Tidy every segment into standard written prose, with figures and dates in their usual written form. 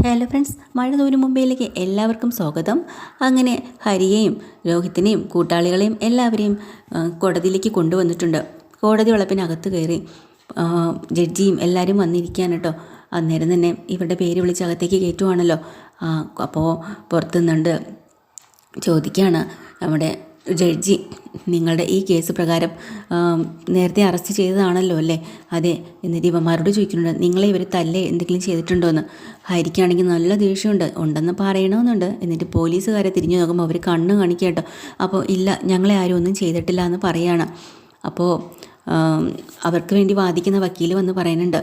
Hello friends, മഴ തോരും മുംബൈയിലേക്ക് എല്ലാവർക്കും സ്വാഗതം. അങ്ങനെ ഹരിയെയും രോഹിത്തിനെയും കൂട്ടാളികളെയും എല്ലാവരെയും കോടതിയിലേക്ക് കൊണ്ടുവന്നിട്ടുണ്ട്. കോടതി വളപ്പിനകത്ത് കയറി ജഡ്ജിയും എല്ലാവരും വന്നിരിക്കുകയാണ് കേട്ടോ. അന്നേരം തന്നെ ഇവരുടെ പേര് വിളിച്ച് അകത്തേക്ക് കയറ്റുവാണല്ലോ. അപ്പോൾ പുറത്തു നിന്നുണ്ട് ചോദിക്കുകയാണ് നമ്മുടെ ജഡ്ജി, നിങ്ങളുടെ ഈ കേസ് പ്രകാരം നേരത്തെ അറസ്റ്റ് ചെയ്തതാണല്ലോ അല്ലേ? അതെ. എന്നിട്ട് ഇവന്മാരോട് ചോദിക്കുന്നുണ്ട്, നിങ്ങളെ ഇവർ തല്ലേ എന്തെങ്കിലും ചെയ്തിട്ടുണ്ടോ എന്ന്. ഹരിക്കാണെങ്കിൽ നല്ല ദേഷ്യമുണ്ട്, ഉണ്ടെന്ന് പറയണമെന്നുണ്ട്. എന്നിട്ട് പോലീസുകാരെ തിരിഞ്ഞു നോക്കുമ്പോൾ അവർ കണ്ണ് കാണിക്കുക കേട്ടോ. അപ്പോൾ ഇല്ല, ഞങ്ങളെ ആരും ഒന്നും ചെയ്തിട്ടില്ല എന്ന് പറയുകയാണ്. അപ്പോൾ അവർക്ക് വേണ്ടി വാദിക്കുന്ന വക്കീൽ വന്ന് പറയുന്നുണ്ട്,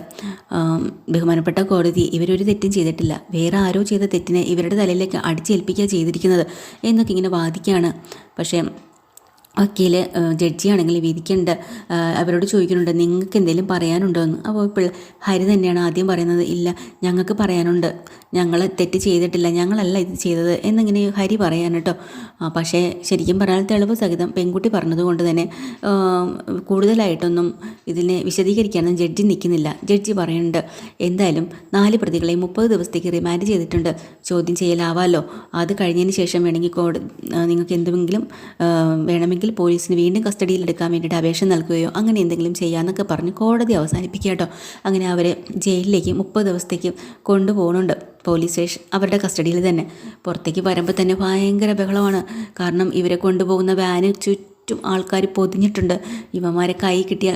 ബഹുമാനപ്പെട്ട കോടതി, ഇവരൊരു തെറ്റും ചെയ്തിട്ടില്ല, വേറെ ആരോ ചെയ്ത തെറ്റിനെ ഇവരുടെ തലയിലേക്ക് അടിച്ചേൽപ്പിക്കുക ചെയ്തിരിക്കുന്നത് എന്നൊക്കെ ഇങ്ങനെ വാദിക്കുകയാണ്. പക്ഷേ വക്കീൽ ജഡ്ജിയാണെങ്കിൽ വിധിക്കേണ്ട അവരോട് ചോദിക്കുന്നുണ്ട്, നിങ്ങൾക്ക് എന്തെങ്കിലും പറയാനുണ്ടോ എന്ന്. അപ്പോൾ ഇപ്പോൾ ഹരി തന്നെയാണ് ആദ്യം പറയുന്നത്, ഇല്ല ഞങ്ങൾക്ക് പറയാനുണ്ട്, ഞങ്ങൾ തെറ്റ് ചെയ്തിട്ടില്ല, ഞങ്ങളല്ല ഇത് ചെയ്തത് എന്നിങ്ങനെ ഹരി പറയാൻ കേട്ടോ. പക്ഷേ ശരിക്കും പറഞ്ഞാൽ തെളിവ് സഹിതം പെൺകുട്ടി പറഞ്ഞതുകൊണ്ട് തന്നെ കൂടുതലായിട്ടൊന്നും ഇതിനെ വിശദീകരിക്കാനൊന്നും ജഡ്ജി നിൽക്കുന്നില്ല. ജഡ്ജി പറയുന്നുണ്ട്, എന്തായാലും 4 പ്രതികളെ 30 ദിവസത്തേക്ക് റിമാൻഡ് ചെയ്തിട്ടുണ്ട്, ചോദ്യം ചെയ്യലാവാമല്ലോ. അത് കഴിഞ്ഞതിന് ശേഷം വേണമെങ്കിൽ നിങ്ങൾക്ക് എന്തെങ്കിലും വേണമെങ്കിൽ പോലീസിന് വീണ്ടും കസ്റ്റഡിയിൽ എടുക്കാൻ വേണ്ടിയിട്ട് അപേക്ഷ നൽകുകയോ അങ്ങനെ എന്തെങ്കിലും ചെയ്യാമെന്നൊക്കെ പറഞ്ഞ് കോടതി അവസാനിപ്പിക്കുക കേട്ടോ. അങ്ങനെ അവരെ ജയിലിലേക്ക് 30 ദിവസത്തേക്ക് കൊണ്ടുപോകുന്നുണ്ട്. പോലീസ് സ്റ്റേഷൻ അവരുടെ കസ്റ്റഡിയിൽ തന്നെ. പുറത്തേക്ക് വരുമ്പോൾ തന്നെ ഭയങ്കര ബഹളമാണ്. കാരണം ഇവരെ കൊണ്ടുപോകുന്ന വാന് ചുറ്റും ആൾക്കാർ പൊതിഞ്ഞിട്ടുണ്ട്. ഇവന്മാരെ കൈ കിട്ടിയ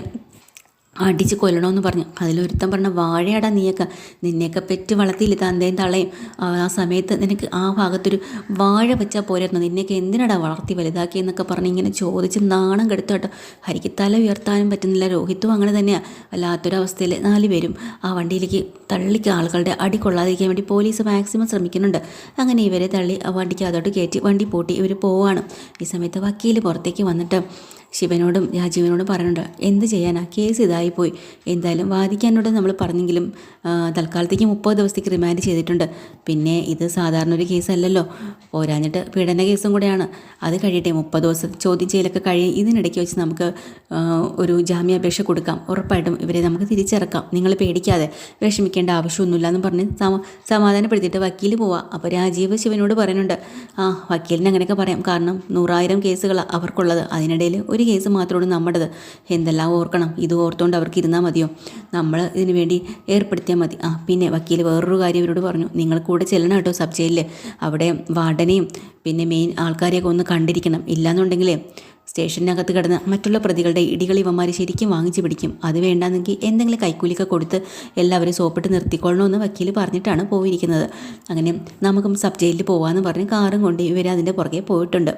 അടിച്ച് കൊല്ലണമെന്ന് പറഞ്ഞു. അതിലൊരുത്തൻ പറഞ്ഞ, വാഴയടാ നീയൊക്കെ, നിന്നെയൊക്കെ പെറ്റ് വളർത്തിയില്ല തന്തയും തള്ളയും. ആ സമയത്ത് നിനക്ക് ആ ഭാഗത്തൊരു വാഴ വെച്ചാൽ പോരായിരുന്നു, നിന്നെയൊക്കെ എന്തിനാടാ വളർത്തി വലുതാക്കിയെന്നൊക്കെ പറഞ്ഞ് ഇങ്ങനെ ചോദിച്ച് നാണം കെടുത്തു കേട്ടോ. ഹരിക്ക് തല ഉയർത്താനും പറ്റുന്നില്ല. രോഹിത്തും അങ്ങനെ തന്നെയാണ്. വല്ലാത്തൊരവസ്ഥയിൽ 4 പേരും ആ വണ്ടിയിലേക്ക് തള്ളിക്ക് ആളുകളുടെ അടി കൊള്ളാതിരിക്കാൻ വേണ്ടി പോലീസ് മാക്സിമം ശ്രമിക്കുന്നുണ്ട്. അങ്ങനെ ഇവരെ തള്ളി ആ വണ്ടിക്ക് അതോട്ട് കയറ്റി വണ്ടി പൂട്ടി ഇവർ പോവുകയാണ്. ഈ സമയത്ത് വക്കീൽ പുറത്തേക്ക് വന്നിട്ട് ശിവനോടും രാജീവനോടും പറയുന്നുണ്ട്, എന്ത് ചെയ്യാനാ, കേസ് ഇതായിപ്പോയി, എന്തായാലും വാദിക്കാനോട് നമ്മൾ പറഞ്ഞെങ്കിലും തൽക്കാലത്തേക്ക് 30 ദിവസത്തേക്ക് റിമാൻഡ് ചെയ്തിട്ടുണ്ട്. പിന്നെ ഇത് സാധാരണ ഒരു കേസല്ലല്ലോ, പോരാഞ്ഞിട്ട് പീഡന കേസും കൂടെയാണ്. അത് കഴിയട്ടെ, 30 ദിവസം ചോദ്യം ചെയ്യലൊക്കെ കഴിയും. ഇതിനിടയ്ക്ക് വെച്ച് നമുക്ക് ഒരു ജാമ്യാപേക്ഷ കൊടുക്കാം, ഉറപ്പായിട്ടും ഇവരെ നമുക്ക് തിരിച്ചിറക്കാം, നിങ്ങൾ പേടിക്കാതെ വിഷമിക്കേണ്ട ആവശ്യമൊന്നുമില്ല എന്ന് പറഞ്ഞ് സമാധാനപ്പെടുത്തിയിട്ട് വക്കീൽ പോവാം. അപ്പോൾ രാജീവ് ശിവനോട് പറയുന്നുണ്ട്, വക്കീലിന് അങ്ങനെയൊക്കെ പറയാം, കാരണം 100,000 കേസുകളാണ് അവർക്കുള്ളത്, അതിനിടയിൽ ഒരു കേസ് മാത്രമാണ് നമ്മുടേത്. എന്തെല്ലാം ഓർക്കണം, ഇത് ഓർത്തുകൊണ്ട് അവർക്ക് ഇരുന്നാൽ മതിയോ, നമ്മൾ ഇതിനു വേണ്ടി ഏർപ്പെടുത്തിയാൽ മതി. പിന്നെ വക്കീൽ വേറൊരു കാര്യം ഇവരോട് പറഞ്ഞു, നിങ്ങൾ കൂടെ ചെല്ലണം കേട്ടോ സബ് ജയിലിൽ. അവിടെ വാർഡനെയും പിന്നെ മെയിൻ ആൾക്കാരെയൊക്കെ ഒന്ന് കണ്ടിരിക്കണം. ഇല്ലാന്നുണ്ടെങ്കിൽ സ്റ്റേഷനകത്ത് കിടന്ന് മറ്റുള്ള പ്രതികളുടെ ഇടികൾ ഇവന്മാർ ശരിക്കും വാങ്ങിച്ച് പിടിക്കും. അത് വേണ്ടാന്നെങ്കിൽ എന്തെങ്കിലും കൈക്കൂലിയൊക്കെ കൊടുത്ത് എല്ലാവരും സോപ്പിട്ട് നിർത്തിക്കൊള്ളണമെന്ന് വക്കീൽ പറഞ്ഞിട്ടാണ് പോയിരിക്കുന്നത്. അങ്ങനെ നമുക്കും സബ് ജയിലിൽ പോകാമെന്ന് പറഞ്ഞ് കാറും കൊണ്ട് ഇവർ അതിൻ്റെ പുറകെ പോയിട്ടുണ്ട്.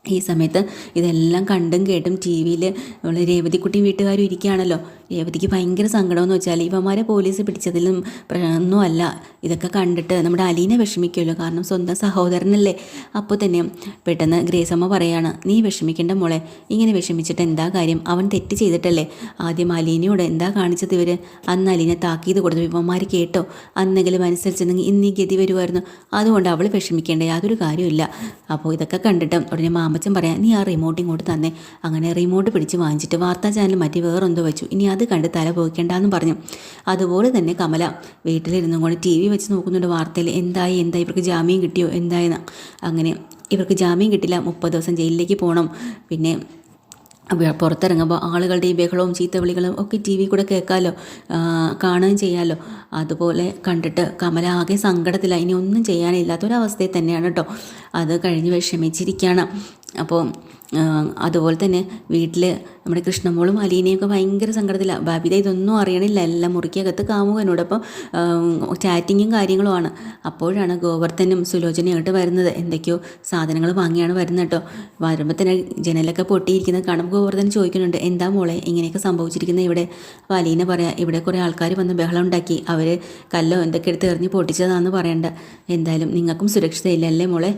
ഈ സമയത്ത് ഇതെല്ലാം കണ്ടും കേട്ടും ടി വിയിൽ നമ്മൾ രേവതിക്കുട്ടി വീട്ടുകാരും ഇരിക്കുകയാണല്ലോ. രേവതിക്ക് ഭയങ്കര സങ്കടമെന്ന് വെച്ചാൽ ഇവന്മാരെ പോലീസ് പിടിച്ചതിലും ഒന്നുമല്ല, ഇതൊക്കെ കണ്ടിട്ട് നമ്മുടെ അലീനെ വിഷമിക്കുമല്ലോ, കാരണം സ്വന്തം സഹോദരനല്ലേ. അപ്പോൾ തന്നെ പെട്ടെന്ന് ഗ്രേസമ്മ പറയാണ്, നീ വിഷമിക്കേണ്ട മോളെ, ഇങ്ങനെ വിഷമിച്ചിട്ട് എന്താ കാര്യം, അവൻ തെറ്റ് ചെയ്തിട്ടല്ലേ. ആദ്യം അലീനയോട് എന്താ കാണിച്ചത് ഇവർ, അന്ന് അലീനെ താക്കീത് കൊടുത്തു, ഇവന്മാർ കേട്ടോ, അന്നെങ്കിലും അനുസരിച്ചെന്നെങ്കിൽ ഇന്നീ ഗതി വരുമായിരുന്നു, അതുകൊണ്ട് അവൾ വിഷമിക്കേണ്ട യാതൊരു കാര്യമില്ല. അപ്പോൾ ഇതൊക്കെ കണ്ടിട്ട് ഉടനെ മാമച്ചൻ പറയാം, നീ ആ റിമോട്ട് ഇങ്ങോട്ട് തന്നെ. അങ്ങനെ റിമോട്ട് പിടിച്ച് വാങ്ങിച്ചിട്ട് വാർത്താ ചാനൽ മാറ്റി വേറെന്തോ വെച്ചു, ഇനി അത് കണ്ട് തല പോയിക്കേണ്ടെന്ന് പറഞ്ഞു. അതുപോലെ തന്നെ കമല വീട്ടിലിരുന്നും കൊണ്ട് TV വെച്ച് നോക്കുന്നുണ്ട് വാർത്തയിൽ എന്തായി ഇവർക്ക് ജാമ്യം കിട്ടിയോ എന്തായെന്ന്. അങ്ങനെ ഇവർക്ക് ജാമ്യം കിട്ടില്ല, 30 ദിവസം ജയിലിലേക്ക് പോകണം. പിന്നെ പുറത്തിറങ്ങുമ്പോൾ ആളുകളുടെ ഈ ബഹളവും ചീത്തവിളികളും ഒക്കെ TV കൂടെ കേൾക്കാമല്ലോ, കാണുകയും ചെയ്യാമല്ലോ. അതുപോലെ കണ്ടിട്ട് കമല ആകെ സങ്കടത്തിലാണ്, ഇനി ഒന്നും ചെയ്യാനില്ലാത്തൊരവസ്ഥയിൽ തന്നെയാണ് കേട്ടോ. അത് കഴിഞ്ഞ് വിഷമിച്ചിരിക്കുകയാണ്. അപ്പോൾ അതുപോലെ തന്നെ വീട്ടിൽ നമ്മുടെ കൃഷ്ണമോളും അലീനയൊക്കെ ഭയങ്കര സങ്കടത്തിലാണ്. ബബിത ഇതൊന്നും അറിയണില്ല, എല്ലാം മുറിക്കകത്ത് കാമുകനോടൊപ്പം ചാറ്റിങ്ങും കാര്യങ്ങളുമാണ്. അപ്പോഴാണ് ഗോവർദ്ധനും സുലോചനയായിട്ട് വരുന്നത്. എന്തൊക്കെയോ സാധനങ്ങൾ വാങ്ങിയാണ് വരുന്നത് കേട്ടോ. വരുമ്പോൾ തന്നെ ജനലൊക്കെ പൊട്ടിയിരിക്കുന്നത് കാണുമ്പോൾ ഗോവർദ്ധൻ ചോദിക്കുന്നുണ്ട്, എന്താ മോളെ ഇങ്ങനെയൊക്കെ സംഭവിച്ചിരിക്കുന്നത് ഇവിടെ. അപ്പോൾ അലീന പറയാം, ഇവിടെ കുറേ ആൾക്കാർ വന്ന് ബഹളം ഉണ്ടാക്കി, അവർ കല്ലോ എന്തൊക്കെ എടുത്ത് എറിഞ്ഞ് പൊട്ടിച്ചതാണെന്ന് പറയണ്ട. എന്തായാലും നിങ്ങൾക്കും സുരക്ഷിതയില്ല അല്ലേ മോളെ.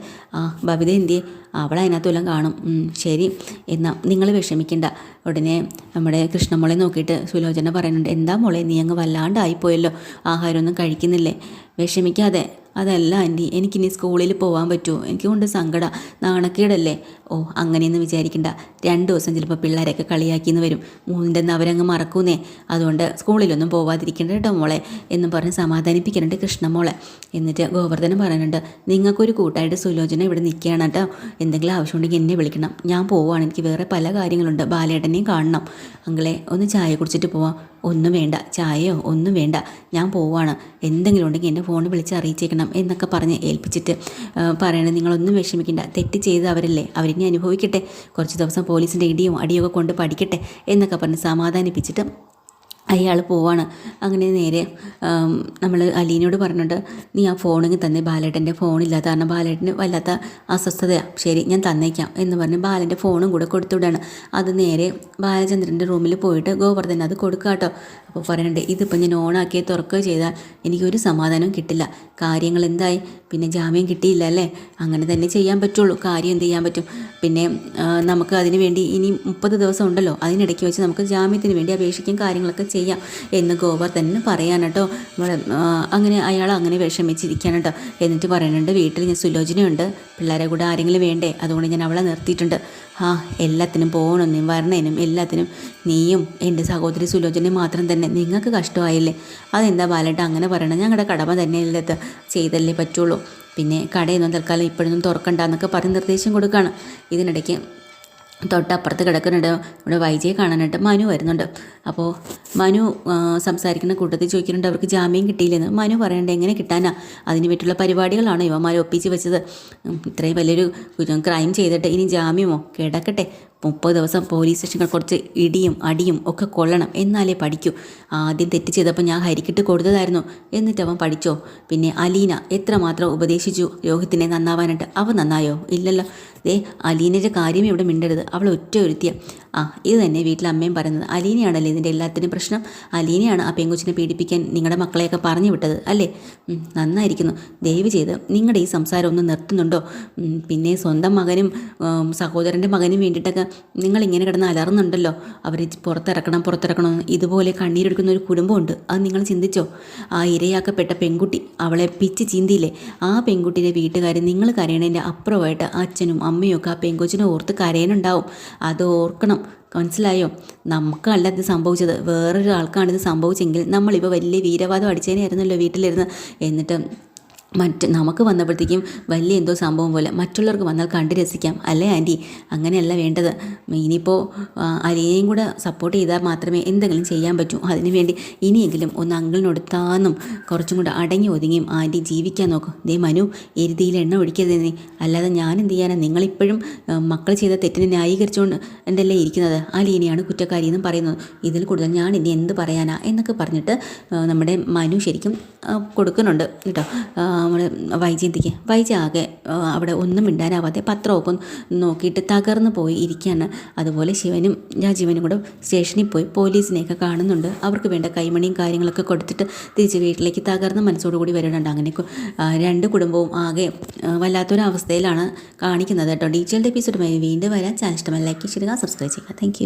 ബബിത എന്തിയെ, അവൾ അതിനകത്തെല്ലാം കാണും. ശരി, എന്നാൽ നിങ്ങൾ വിഷമിക്കണ്ട. ഉടനെ നമ്മുടെ കൃഷ്ണമോളെ നോക്കിയിട്ട് സുലോചന പറയുന്നുണ്ട്, എന്താ മോളെ നീ അങ്ങ് വല്ലാണ്ടായിപ്പോയല്ലോ, ആഹാരമൊന്നും കഴിക്കുന്നില്ലേ. വിഷമിക്കാതെ, അതല്ല ആൻറ്റി, എനിക്കിനി സ്കൂളിൽ പോകാൻ പറ്റുമോ, എനിക്ക് കൊണ്ട് സങ്കടം, നാണക്കേടല്ലേ. ഓ അങ്ങനെയൊന്നും വിചാരിക്കണ്ട, 2 ദിവസം ചിലപ്പോൾ പിള്ളേരൊക്കെ കളിയാക്കിന്ന് വരും, 3ൻ്റെ അന്ന് അവരങ്ങ് മറക്കൂന്നേ, അതുകൊണ്ട് സ്കൂളിലൊന്നും പോവാതിരിക്കേണ്ട കേട്ടോ മോളെ എന്നും പറഞ്ഞ് സമാധാനിപ്പിക്കുന്നുണ്ട് കൃഷ്ണമോളെ. എന്നിട്ട് ഗോവർദ്ധനം പറയുന്നുണ്ട്, നിങ്ങൾക്കൊരു കൂട്ടായിട്ട് സുലോചന ഇവിടെ നിൽക്കുകയാണ് കേട്ടോ, എന്തെങ്കിലും ആവശ്യമുണ്ടെങ്കിൽ എന്നെ വിളിക്കണം, ഞാൻ പോവുകയാണ്, എനിക്ക് വേറെ പല കാര്യങ്ങളുണ്ട്, ബാലേട്ടനെയും കാണണം, അങ്കിളെ ഒന്ന് ചായ കുടിച്ചിട്ട് പോവാം. ഒന്നും വേണ്ട, ചായയോ ഒന്നും വേണ്ട, ഞാൻ പോവാണ്, എന്തെങ്കിലും ഉണ്ടെങ്കിൽ എന്നെ ഫോണിൽ വിളിച്ച് അറിയിച്ചേക്കണം എന്നൊക്കെ പറഞ്ഞ് ഏൽപ്പിച്ചിട്ട് പറയണത്, നിങ്ങളൊന്നും വിഷമിക്കണ്ട, തെറ്റ് ചെയ്ത് അവരല്ലേ, അവരിനി അനുഭവിക്കട്ടെ, കുറച്ച് ദിവസം പോലീസിൻ്റെ ഇടിയും അടിയൊക്കെ കൊണ്ട് പഠിക്കട്ടെ എന്നൊക്കെ പറഞ്ഞ് സമാധാനിപ്പിച്ചിട്ട് അയാൾ പോവാണ്. അങ്ങനെ നേരെ നമ്മൾ അലീനയോട് പറഞ്ഞിട്ട്, നീ ആ ഫോണിങ് തന്നെ, ബാലേട്ടൻ്റെ ഫോണില്ലാത്ത കാരണം ബാലേട്ടന് വല്ലാത്ത അസ്വസ്ഥതയാണ്, ശരി ഞാൻ തന്നേക്കാം എന്ന് പറഞ്ഞ് ബാലൻ്റെ ഫോണും കൂടെ കൊടുത്തുവിടാണ്. അത് നേരെ ബാലചന്ദ്രൻ്റെ റൂമിൽ പോയിട്ട് ഗോവർദ്ധൻ അത് കൊടുക്കുക കേട്ടോ. അപ്പോൾ പറയുന്നുണ്ട്, ഇതിപ്പോൾ ഞാൻ ഓണാക്കി തുറക്കുകയോ ചെയ്താൽ എനിക്കൊരു സമാധാനവും കിട്ടില്ല, കാര്യങ്ങൾ എന്തായി, പിന്നെ ജാമ്യം കിട്ടിയില്ല അല്ലേ, അങ്ങനെ തന്നെ ചെയ്യാൻ പറ്റുള്ളൂ, കാര്യം എന്ത് ചെയ്യാൻ പറ്റും, പിന്നെ നമുക്ക് അതിന് വേണ്ടി ഇനി 30 ദിവസം ഉണ്ടല്ലോ, അതിനിടയ്ക്ക് വെച്ച് നമുക്ക് ജാമ്യത്തിന് വേണ്ടി അപേക്ഷിക്കും, കാര്യങ്ങളൊക്കെ ചെയ്യാം എന്ന് ഗോവർദ്ധൻ പറയാൻ കേട്ടോ. അങ്ങനെ അയാൾ അങ്ങനെ വിഷമിച്ചിരിക്കാൻ കേട്ടോ. എന്നിട്ട് പറയുന്നുണ്ട്, വീട്ടിൽ ഞാൻ സുലോചനയുണ്ട്, പിള്ളേരെ കൂടെ ആരെങ്കിലും വേണ്ടേ, അതുകൊണ്ട് ഞാൻ അവളെ നിർത്തിയിട്ടുണ്ട്, എല്ലാത്തിനും പോകണമെന്നും വരണേനും എല്ലാത്തിനും നീയും എൻ്റെ സഹോദരി സുലോചനയും മാത്രം തന്നെ, നിങ്ങൾക്ക് കഷ്ടമായില്ലേ, അതെന്താ ബാലേട്ട അങ്ങനെ പറയണം, ഞങ്ങളുടെ കടമ തന്നെ ഇല്ലത് ചെയ്തല്ലേ പറ്റുള്ളൂ, പിന്നെ കടയൊന്നും തൽക്കാലം ഇപ്പോഴൊന്നും തുറക്കണ്ട എന്നൊക്കെ പറഞ്ഞ് നിർദ്ദേശം കൊടുക്കുകയാണ്. ഇതിനിടയ്ക്ക് തൊട്ടപ്പുറത്ത് കിടക്കുന്നുണ്ട് ഇവിടെ വൈജയെ കാണാനായിട്ട് മനു വരുന്നുണ്ട്. അപ്പോൾ മനു സംസാരിക്കുന്ന കൂട്ടത്തിൽ ചോദിക്കുന്നുണ്ട്, അവർക്ക് ജാമ്യം കിട്ടിയില്ലെന്ന്. മനു പറയണ്ട, എങ്ങനെ കിട്ടാനാ, അതിന് പറ്റിയുള്ള പരിപാടികളാണ് ഇവന്മാർ ഒപ്പിച്ച് വെച്ചത്, ഇത്രയും വലിയൊരു ക്രൈം ചെയ്തിട്ട് ഇനി ജാമ്യമോ, കിടക്കട്ടെ, 30 ദിവസം പോലീസ് സ്റ്റേഷനിൽ കുറച്ച് ഇടിയും അടിയും ഒക്കെ കൊള്ളണം, എന്നാലേ പഠിക്കൂ, ആദ്യം തെറ്റ് ചെയ്തപ്പോൾ ഞാൻ ഹരിക്കിട്ട് കൊടുത്തതായിരുന്നു, എന്നിട്ട് അവൻ പഠിച്ചോ, പിന്നെ അലീന എത്രമാത്രം ഉപദേശിച്ചു രോഹിത്തിനെ നന്നാവാനായിട്ട്, അവൻ നന്നായോ, ഇല്ലല്ലോ, അലീനയുടെ കാര്യം ഇവിടെ മിണ്ടരുത്, അവൾ ഒറ്റ ഒരുത്തിയ, ഇത് തന്നെ വീട്ടിൽ അമ്മയും പറയുന്നത്, അലീനയാണല്ലേ ഇതിൻ്റെ എല്ലാത്തിനും പ്രശ്നം, അലീനയാണ് ആ പെങ്കൊച്ചിനെ പീഡിപ്പിക്കാൻ നിങ്ങളുടെ മക്കളെയൊക്കെ പറഞ്ഞു വിട്ടത് അല്ലേ, നന്നായിരിക്കുന്നു, ദയവ് ചെയ്ത് നിങ്ങളുടെ ഈ സംസാരം ഒന്ന് നിർത്തുന്നുണ്ടോ, പിന്നെ സ്വന്തം മകനും സഹോദരൻ്റെ മകനും വേണ്ടിയിട്ടൊക്കെ നിങ്ങളിങ്ങനെ കിടന്ന് അലറുന്നുണ്ടല്ലോ, അവർ പുറത്തിറക്കണം, ഇതുപോലെ കണ്ണീരൊടുക്കുന്ന ഒരു കുടുംബമുണ്ട്, അത് നിങ്ങൾ ചിന്തിച്ചോ, ആ ഇരയാക്കപ്പെട്ട പെൺകുട്ടി അവളെ പിച്ച് ചീന്തിയില്ലേ, ആ പെൺകുട്ടിയുടെ വീട്ടുകാർ നിങ്ങൾ കരയണതിൻ്റെ അപ്പുറമായിട്ട് അച്ഛനും അമ്മയും ഒക്കെ ആ പെൺകൊച്ചിനെ ഓർത്ത് കരയാനുണ്ടാവും, അത് ഓർക്കണം, മനസ്സിലായോ, നമുക്കല്ല ഇത് സംഭവിച്ചത്, വേറൊരു ആൾക്കാണിത് സംഭവിച്ചെങ്കിൽ നമ്മളിപ്പോൾ വലിയ വീരവാദം അടിച്ചതിനായിരുന്നല്ലോ വീട്ടിലിരുന്ന്, എന്നിട്ട് നമുക്ക് വന്നപ്പോഴത്തേക്കും വലിയ എന്തോ സംഭവം പോലെ മറ്റുള്ളവർക്ക് വന്നാൽ കണ്ട് രസിക്കാം അല്ലേ ആൻറ്റി, അങ്ങനെയല്ല വേണ്ടത്, ഇനിയിപ്പോൾ അലീനയും കൂടെ സപ്പോർട്ട് ചെയ്താൽ മാത്രമേ എന്തെങ്കിലും ചെയ്യാൻ പറ്റൂ, അതിനുവേണ്ടി ഇനിയെങ്കിലും ഒന്ന് അങ്കിളിനോട് താന്നും കുറച്ചും കൂടെ അടങ്ങി ഒതുങ്ങിയും ആൻറ്റി ജീവിക്കാൻ നോക്കും, മനു എരുതിയിൽ എണ്ണ ഒഴിക്കരുത് നീ, അല്ലാതെ ഞാൻ എന്ത് ചെയ്യാനാണ്, നിങ്ങളിപ്പോഴും മക്കൾ ചെയ്ത തെറ്റിനെ ന്യായീകരിച്ചുകൊണ്ട് എന്തല്ലേ ഇരിക്കുന്നത്, അലീനയാണ് കുറ്റക്കാരി എന്നും പറയുന്നത്, ഇതിൽ കൂടുതൽ ഞാൻ ഇനി എന്ത് പറയാനാ എന്നൊക്കെ പറഞ്ഞിട്ട് നമ്മുടെ മനു ശരിക്കും കൊടുക്കുന്നുണ്ട് കേട്ടോ. നമ്മൾ വൈജ ആകെ അവിടെ ഒന്നും മിണ്ടാനാവാതെ പത്രമൊക്കെ നോക്കിയിട്ട് തകർന്നു പോയി ഇരിക്കുകയാണ്. അതുപോലെ ശിവനും രാജീവനും കൂടെ സ്റ്റേഷനിൽ പോയി പോലീസിനെയൊക്കെ കാണുന്നുണ്ട്, അവർക്ക് വേണ്ട കൈമണിയും കാര്യങ്ങളൊക്കെ കൊടുത്തിട്ട് തിരിച്ച് വീട്ടിലേക്ക് തകർന്ന മനസ്സോടുകൂടി വരുന്നുണ്ട്. അങ്ങനെ 2 കുടുംബവും ആകെ വല്ലാത്തൊരവസ്ഥയിലാണ് കാണിക്കുന്നത് കേട്ടോ. ഡീറ്റെയിൽഡ് എപ്പിസോഡുമായി വീണ്ടും വരാൻ ചാനൽ ഇഷ്ടമല്ല ലൈക്ക് ചെയ്യുക, സബ്സ്ക്രൈബ് ചെയ്യുക. താങ്ക്